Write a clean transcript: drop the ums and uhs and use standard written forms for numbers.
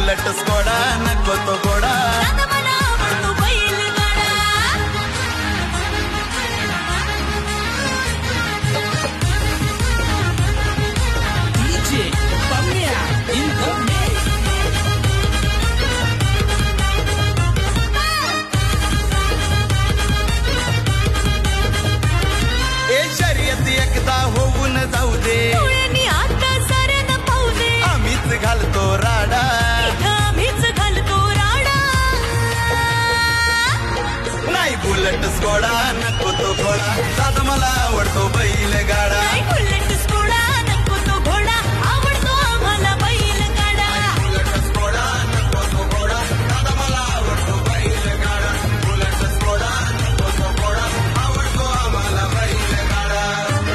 Bullet Skoda नको तो घोडा. दादा मला आवडतो बैलगाडा. DJ Pamya in the mix. ए शर्यत एकदा होऊन जाऊ दे, डोळ्यांनी आता साऱ्यांना पाहू दे. आम्हीच घालतो राडा. इथं आम्हीच घालतो राडा. नाही बुलट स्कोडा नको तो घोडा. दादा मला आवडतो बैलगाडा.